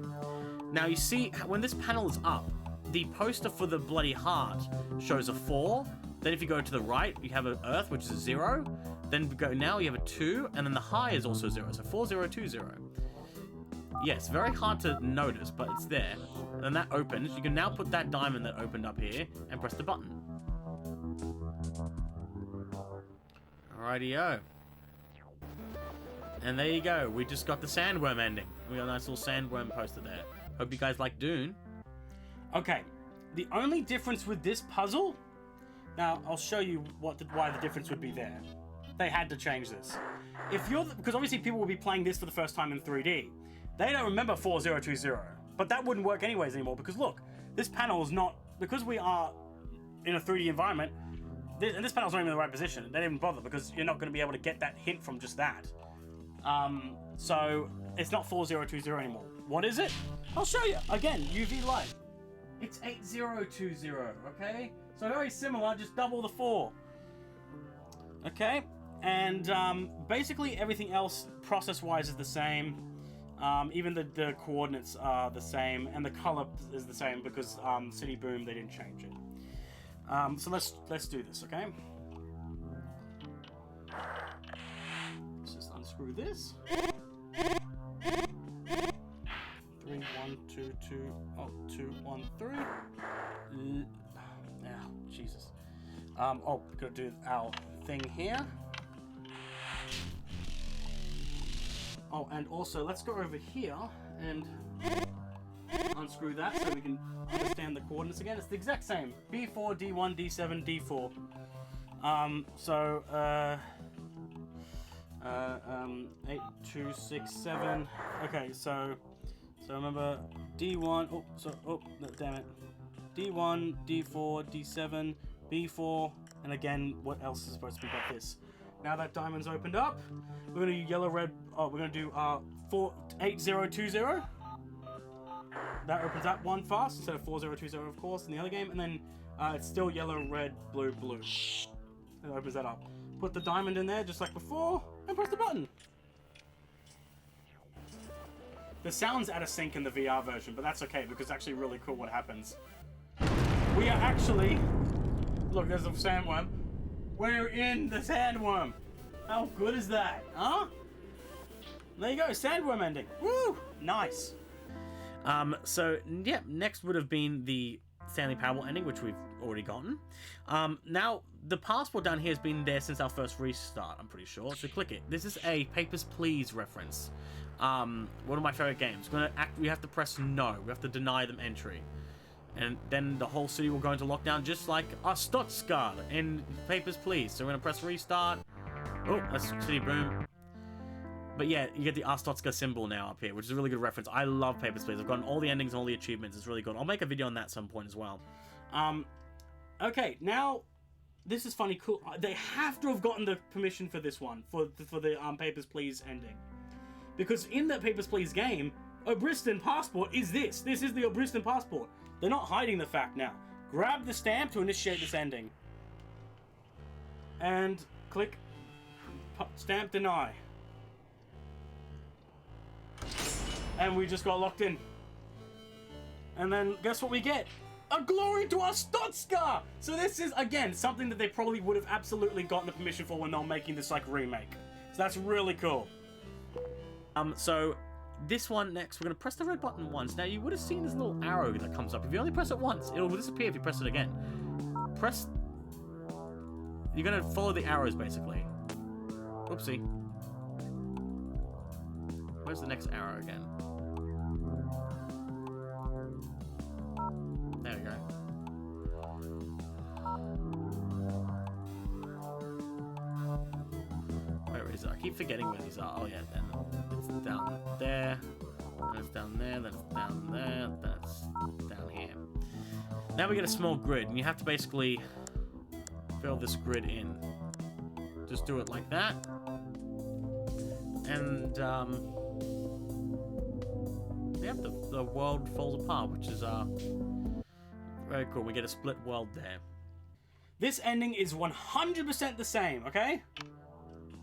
Now you see, when this panel is up, the poster for the bloody heart shows a 4. Then if you go to the right, you have an Earth, which is a 0. Then we go now, you have a 2, and then the high is also 0, so 4020. Yes, very hard to notice, but it's there. And that opens. You can now put that diamond that opened up here and press the button. Rightio. And there you go. We just got the sandworm ending. We got a nice little sandworm poster there. Hope you guys like Dune. Okay. The only difference with this puzzle... Now, I'll show you why the difference would be there. They had to change this. Because obviously people will be playing this for the first time in 3D. They don't remember 4020. But that wouldn't work anyways anymore. Because look, this panel is not... Because we are in a 3D environment... And this panel's not even in the right position. They didn't bother because you're not going to be able to get that hint from just that. So it's not 4020 anymore. What is it? I'll show you. Again, UV light. It's 8020, okay? So very similar, just double the 4. Okay? And basically everything else process-wise is the same. Even the coordinates are the same. And the color is the same because City Boom, they didn't change it. So let's do this, okay? Let's just unscrew this. 3, 1, 2, 2, oh, 2, 1, 3. Oh, Jesus. Oh, gotta do our thing here. Oh, and also let's go over here and unscrew that so we can understand the coordinates again. It's the exact same. B4, D1, D7, D4. 8, 2, 6, 7. Okay, so remember D1. Oh, damn it. D1, D4, D7, B4, and again, what else is supposed to be got this? Now that diamond's opened up, we're gonna do yellow, red. Oh, we're gonna do 8020. That opens that one fast instead of 4020, of course, in the other game, and then it's still yellow, red, blue, blue. It opens that up. Put the diamond in there just like before, and press the button. The sound's out of sync in the VR version, but that's okay because it's actually really cool what happens. We are actually... Look, there's a sandworm. We're in the sandworm. How good is that, huh? There you go, sandworm ending. Woo! Nice. So, yeah, next would have been the Stanley Parable ending, which we've already gotten. Now, the passport down here has been there since our first restart, I'm pretty sure. So click it. This is a Papers, Please reference. One of my favorite games. We have to press no. We have to deny them entry. And then the whole city will go into lockdown, just like Stuttgart in Papers, Please. So we're going to press restart. Oh, that's City Boom. But yeah, you get the Stuttgart symbol now up here, which is a really good reference. I love Papers, Please. I've gotten all the endings and all the achievements. It's really good. I'll make a video on that at some point as well. Okay, now, this is funny, cool. They have to have gotten the permission for this one, for the Papers, Please ending. Because in the Papers, Please game, Obriston passport is this. This is the Obriston passport. They're not hiding the fact now. Grab the stamp to initiate this ending. And click stamp deny. And we just got locked in. And then guess what we get? A glory to our Stotska! So this is, again, something that they probably would have absolutely gotten the permission for when they were making this, like, remake. So that's really cool. So this one next, we're going to press the red button once. Now, you would have seen this little arrow that comes up. If you only press it once, it'll disappear if you press it again. You're going to follow the arrows, basically. Oopsie. Where's the next arrow again? There we go. Where is it? I keep forgetting where these are. Oh yeah, then it's down there. Then it's down there. Then it's down there. Then it's down here. Now we get a small grid, and you have to basically fill this grid in. Just do it like that. And yep, the world falls apart, which is very cool. We get a split world there. This ending is 100% the same, okay?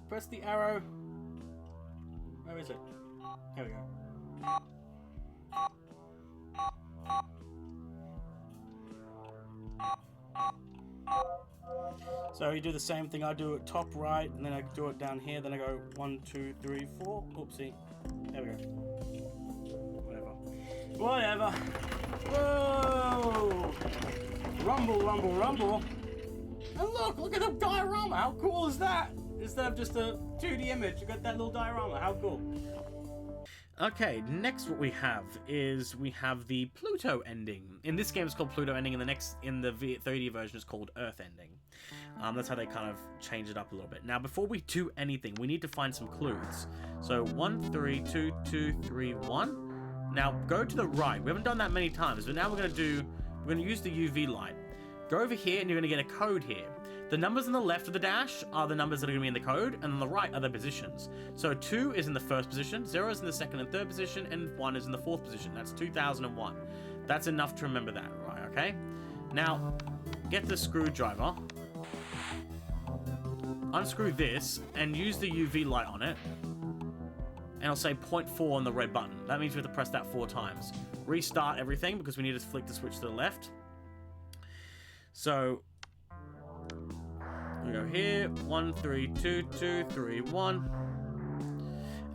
Press the arrow. Where is it? Here we go. So you do the same thing. I do it top right, and then I do it down here. Then I go 1, 2, 3, 4. Oopsie. There we go. Whatever. Whoa! Rumble, rumble, rumble. And look at the diorama. How cool is that? Instead of just a 2D image, you got that little diorama. How cool. Okay, next what we have is the Pluto ending. In this game it's called Pluto ending, and in the 3D version it's called Earth ending. That's how they kind of change it up a little bit. Now before we do anything, we need to find some clues. So 1, 3, 2, 2, 3, 1. Now go to the right. We haven't done that many times, but now we're gonna use the UV light. Go over here and you're gonna get a code here. The numbers on the left of the dash are the numbers that are going to be in the code, and on the right are the positions. So 2 is in the first position, 0 is in the second and third position, and 1 is in the fourth position. That's 2001. That's enough to remember that, right? Okay? Now, get the screwdriver, unscrew this, and use the UV light on it, and it'll say 0.4 on the red button. That means we have to press that 4 times. Restart everything, because we need to flick the switch to the left. So we go here, 1, 3, 2, 2, 3, 1.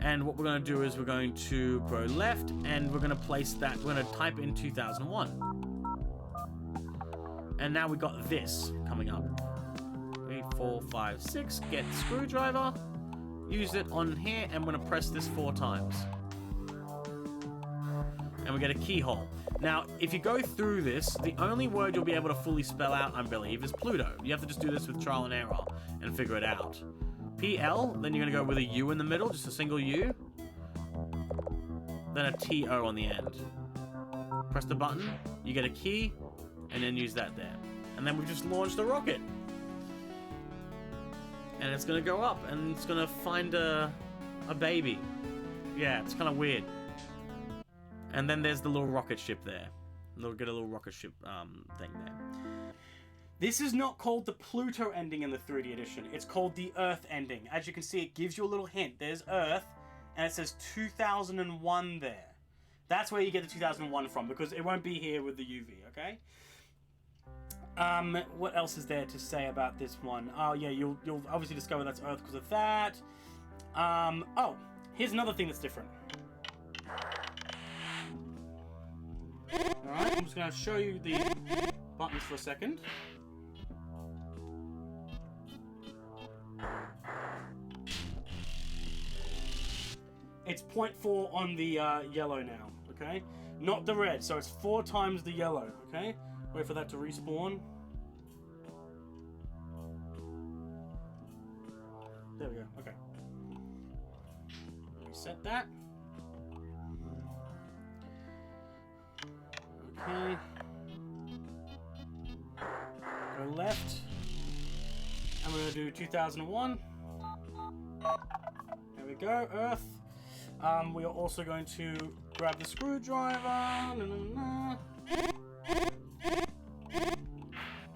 And what we're going to do is we're going to go left, and we're going to place that, we're going to type in 2001. And now we got this coming up. 3, 4, 5, 6, get the screwdriver, use it on here, and we're going to press this 4 times. And we get a keyhole. Now, if you go through this, the only word you'll be able to fully spell out, I believe, is Pluto. You have to just do this with trial and error and figure it out. PL, then you're going to go with a U in the middle, just a single U. Then a TO on the end. Press the button, you get a key, and then use that there. And then we've just launched a rocket. And it's going to go up, and it's going to find a baby. Yeah, it's kind of weird. And then there's the little rocket ship there. We'll get a little rocket ship thing there. This is not called the Pluto ending in the 3D edition. It's called the Earth ending. As you can see, it gives you a little hint. There's Earth, and it says 2001 there. That's where you get the 2001 from, because it won't be here with the UV, okay? What else is there to say about this one? Oh, yeah, you'll obviously discover that's Earth because of that. Oh, here's another thing that's different. Alright, I'm just going to show you the buttons for a second. It's 0.4 on the yellow now, okay? Not the red, so it's 4 times the yellow, okay? Wait for that to respawn. There we go, okay. Reset that. Okay. Go left. And we're going to do 2001. There we go, Earth. We are also going to grab the screwdriver.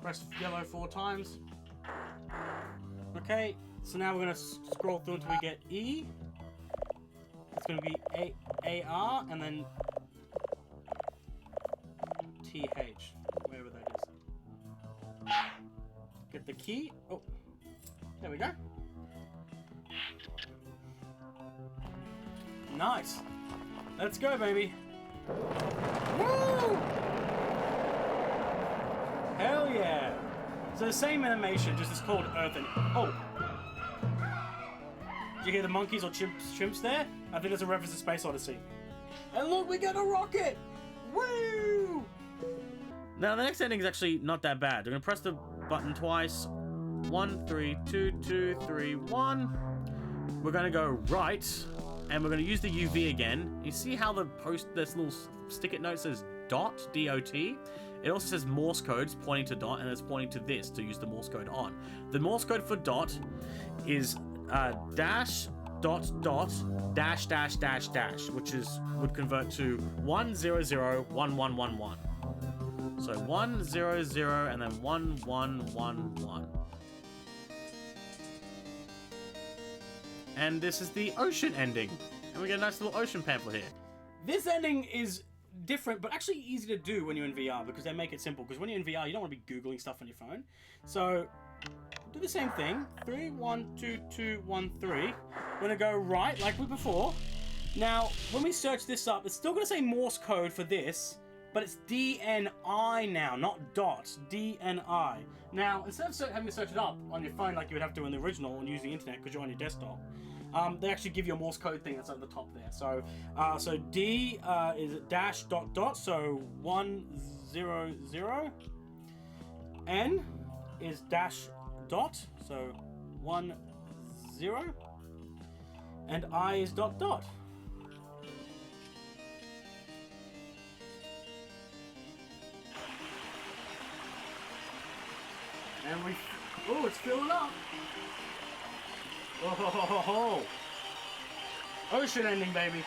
press yellow 4 times. Okay, so now we're going to scroll through until we get E. It's going to be A-R and then T-H, wherever that is. Get the key. Oh, there we go. Nice. Let's go, baby. Woo! Hell yeah. So the same animation, just it's called Earth and... Oh. Did you hear the monkeys or chimps there? I think it's a reference to Space Odyssey. And look, we got a rocket! Woo! Now the next ending is actually not that bad. We're gonna press the button twice. 1, 3, 2, 2, 3, 1. We're gonna go right, and we're gonna use the UV again. You see how this little stick-it note says dot, D-O-T? It also says Morse codes pointing to dot, and it's pointing to this to use the Morse code on. The Morse code for dot is dash, dot, dot, dash, dash, dash, dash, which would convert to 1, 0, 0, 1, 1, 1, 1. So 1, 0, 0, and then 1, 1, 1, 1. And this is the ocean ending. And we get a nice little ocean pamphlet here. This ending is different, but actually easy to do when you're in VR, because they make it simple. Because when you're in VR, you don't want to be Googling stuff on your phone. So, do the same thing. 3, 1, 2, 2, 1, 3. We're going to go right, like we before. Now, when we search this up, it's still going to say Morse code for this, but it's DNI now, not dot. DNI. Now, instead of having to search it up on your phone like you would have to in the original and use the internet because you're on your desktop, they actually give you a Morse code thing that's at the top there. So, so D is dash dot dot, so 1, 0, 0. N is dash dot, so 1, 0. And I is dot dot. And we... Oh, it's filling up! Oh, ho, ho, ho, ho. Ocean ending, baby!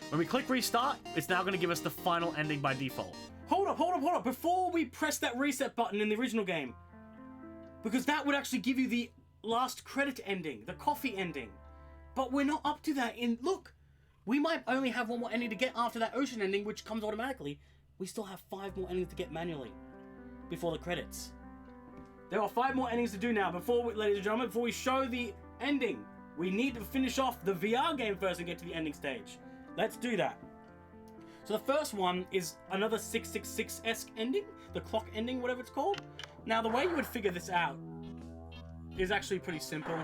When we click restart, it's now going to give us the final ending by default. Hold up! Before we press that reset button in the original game, because that would actually give you the last credit ending, the coffee ending. But we're not up to that. Look, we might only have one more ending to get after that ocean ending, which comes automatically. We still have 5 more endings to get manually before the credits. There are 5 more endings to do now. Ladies and gentlemen, before we show the ending, we need to finish off the VR game first and get to the ending stage. Let's do that. So the first one is another 666-esque ending, the clock ending, whatever it's called. Now, the way you would figure this out is actually pretty simple.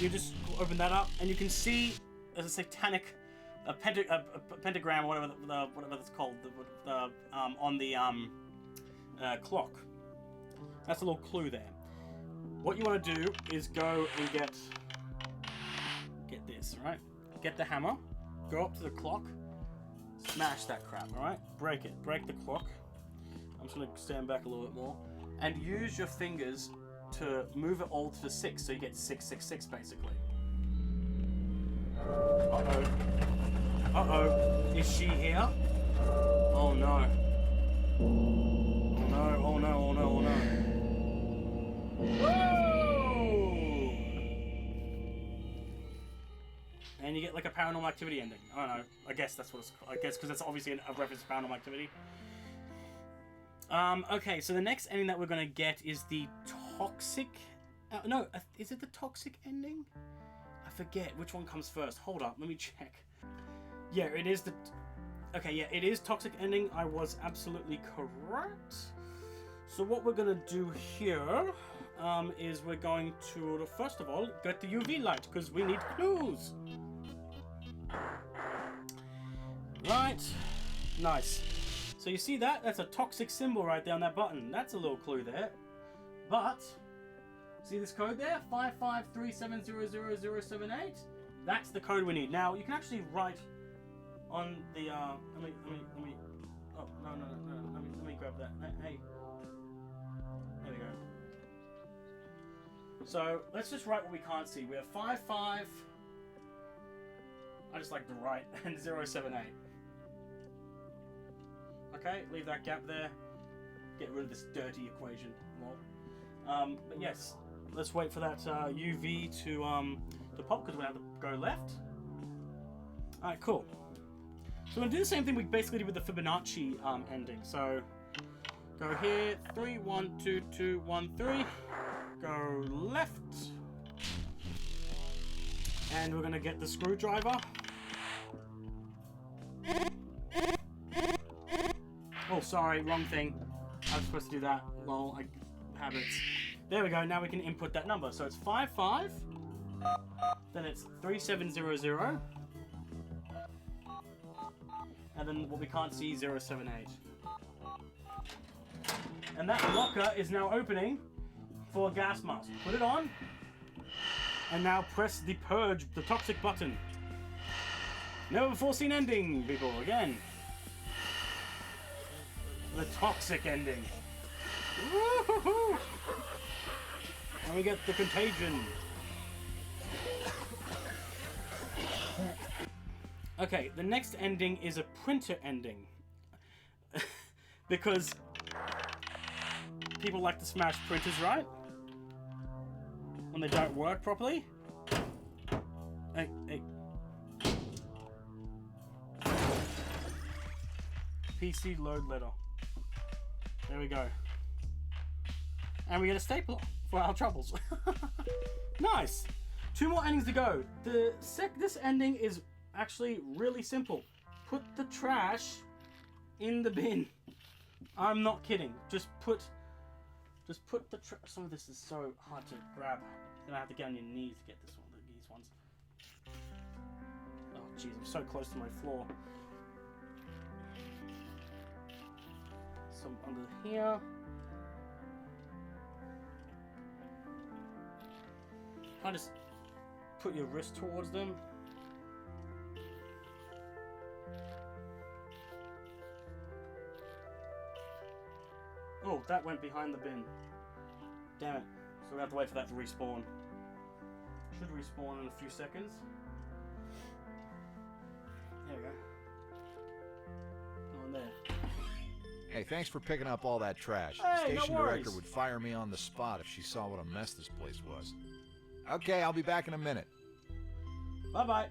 You just open that up, and you can see a satanic pentagram, or whatever that's called, on the clock. That's a little clue there. What you want to do is go and get this, right? Get the hammer, go up to the clock, smash that crap, alright? Break it, break the clock. I'm just going to stand back a little bit more. And use your fingers to move it all to the 6, so you get 666 basically. Uh-oh. Uh-oh. Is she here? Oh no. Oh no, oh no, oh no, oh no. Whoa! And you get like a Paranormal Activity ending. I don't know. I guess that's what it's called. I guess because that's obviously a reference to Paranormal Activity. Okay, so the next ending that we're going to get is the toxic... no, is it the toxic ending? I forget which one comes first. Hold up, let me check. Yeah, it is the... Okay, yeah, it is toxic ending. I was absolutely correct. So what we're going to do here is we're going to, first of all, get the UV light, because we need clues. Right. Nice. So you see that? That's a toxic symbol right there on that button. That's a little clue there. But, see this code there? 553700078? That's the code we need. Now, you can actually write on the, let me, oh, no, let me grab that. Hey. There we go. So, let's just write what we can't see. We have 55, I just like to write, and 078. Okay, leave that gap there. get rid of this dirty equation. But yes, let's wait for that UV to pop because we have to go left. All right, cool. So we're gonna do the same thing we basically did with the Fibonacci ending. So go here, 3, 1, 2, 2, 1, 3. Go left, and we're gonna get the screwdriver. Oh, sorry, wrong thing. I was supposed to do that. Lol, habits. There we go. Now we can input that number. So it's 55. Then it's 3700. And then what we can't see, 078. And that locker is now opening for a gas mask. Put it on. And now press the purge, the toxic button. Never before seen ending, people. Again. The toxic ending. Woo-hoo-hoo. And we get the contagion. Okay, the next ending is a printer ending. Because people like to smash printers, right? When they don't work properly. Hey. PC load letter. There we go. And we get a stapler for our troubles. Nice. 2 more endings to go. This ending is actually really simple. Put the trash in the bin. I'm not kidding. Just put the trash. Some of this is so hard to grab. You're gonna have to get on your knees to get these ones. Oh jeez, I'm so close to my floor. Some under here. I just put your wrist towards them. Oh, that went behind the bin. Damn it. So we have to wait for that to respawn. Should respawn in a few seconds. There we go. On there. Hey, thanks for picking up all that trash. Hey, The station no worries. director would fire me on the spot if she saw what a mess this place was. Okay, I'll be back in a minute. Bye-bye.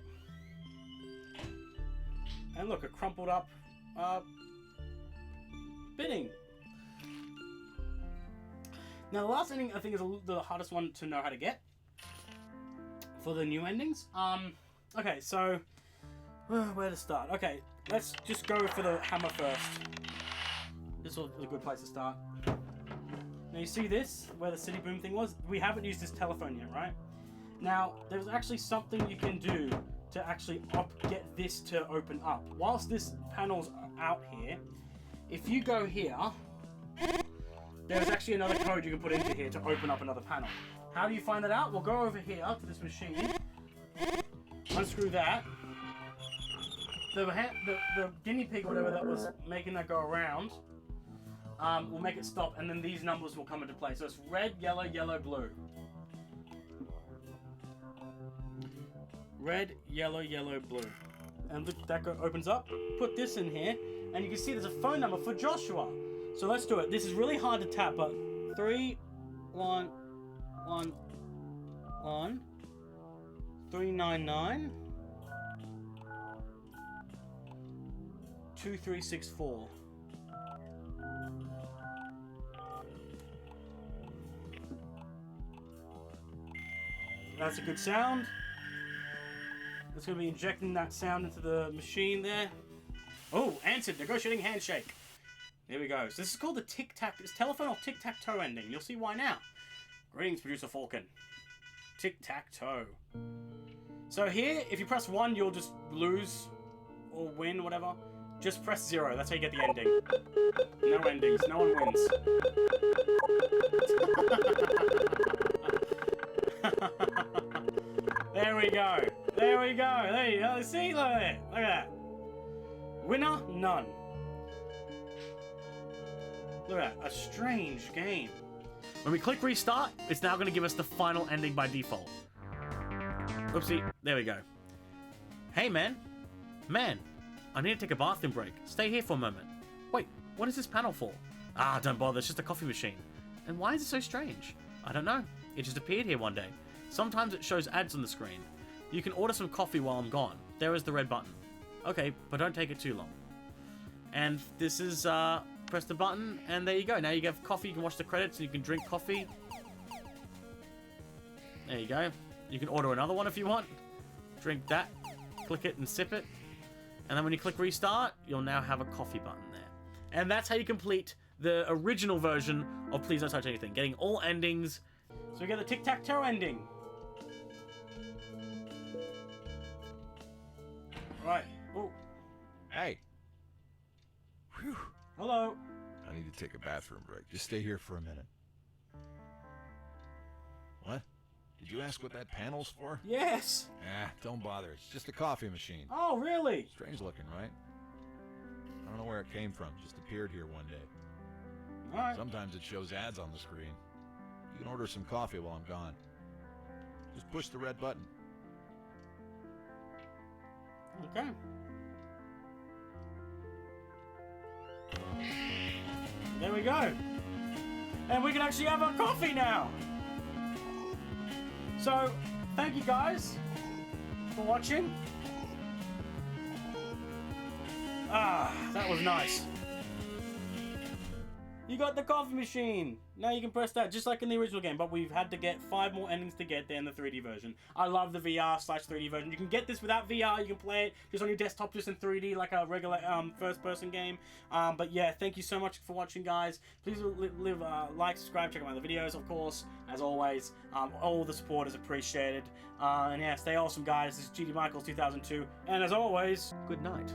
And look, a crumpled up bidding. Now the last ending I think is the hardest one to know how to get for the new endings. Okay, so where to start? Okay, let's just go for the hammer first. This was a good place to start. Now you see this, where the city boom thing was? We haven't used this telephone yet, right? Now, there's actually something you can do to actually get this to open up. Whilst this panel's out here, if you go here, there's actually another code you can put into here to open up another panel. How do you find that out? We'll go over here to this machine, unscrew that. The guinea pig, whatever that was making that go around, will make it stop, and then these numbers will come into play. So it's red, yellow, yellow, blue. Red, yellow, yellow, blue. And look, that opens up. Put this in here, and you can see there's a phone number for Joshua. So let's do it. This is really hard to tap, but 3 1 1 1 399 2364. That's a good sound. It's going to be injecting that sound into the machine there. Oh, answered. Negotiating handshake. There we go. So this is called the tic-tac. It's telephone or tic-tac-toe ending. You'll see why now. Greetings, Producer Falcon. Tic-tac-toe. So here, if you press 1, you'll just lose or win, whatever. Just press 0. That's how you get the ending. No endings. No one wins. There we go. There we go. There you go. See? Look at that. Look at that. Winner, none. Look at that. A strange game. When we click restart, it's now going to give us the final ending by default. Oopsie. There we go. Hey, man. Man, I need to take a bathroom break. Stay here for a moment. Wait, what is this panel for? Ah, don't bother, it's just a coffee machine. And why is it so strange? I don't know. It just appeared here one day. Sometimes it shows ads on the screen. You can order some coffee while I'm gone. There is the red button. Okay, but don't take it too long. And this is, press the button, and there you go. Now you have coffee, you can watch the credits, and you can drink coffee. There you go. You can order another one if you want. Drink that, click it and sip it. And then when you click restart, you'll now have a coffee button there. And that's how you complete the original version of Please Don't Touch Anything. Getting all endings. So we get the tic-tac-toe ending. Right. Oh. Hey. Whew. Hello. I need to take a bathroom break. Just stay here for a minute. What? Did you ask what that panel's for? Yes. Don't bother. It's just a coffee machine. Oh, really? Strange looking, right? I don't know where it came from. Just appeared here one day. All right. Sometimes it shows ads on the screen. You can order some coffee while I'm gone. Just push the red button. Okay. There we go. And we can actually have our coffee now. So, thank you guys for watching. Ah, that was nice. You got the coffee machine. Now you can press that just like in the original game, but we've had to get 5 more endings to get there in the 3D version. I love the VR/3D version. You can get this without VR. You can play it just on your desktop, just in 3D, like a regular first-person game. But yeah, thank you so much for watching, guys. Please like, subscribe, check out my other videos, of course. As always, all the support is appreciated. And yeah, stay awesome, guys. This is GD Michaels 2002, and as always, good night.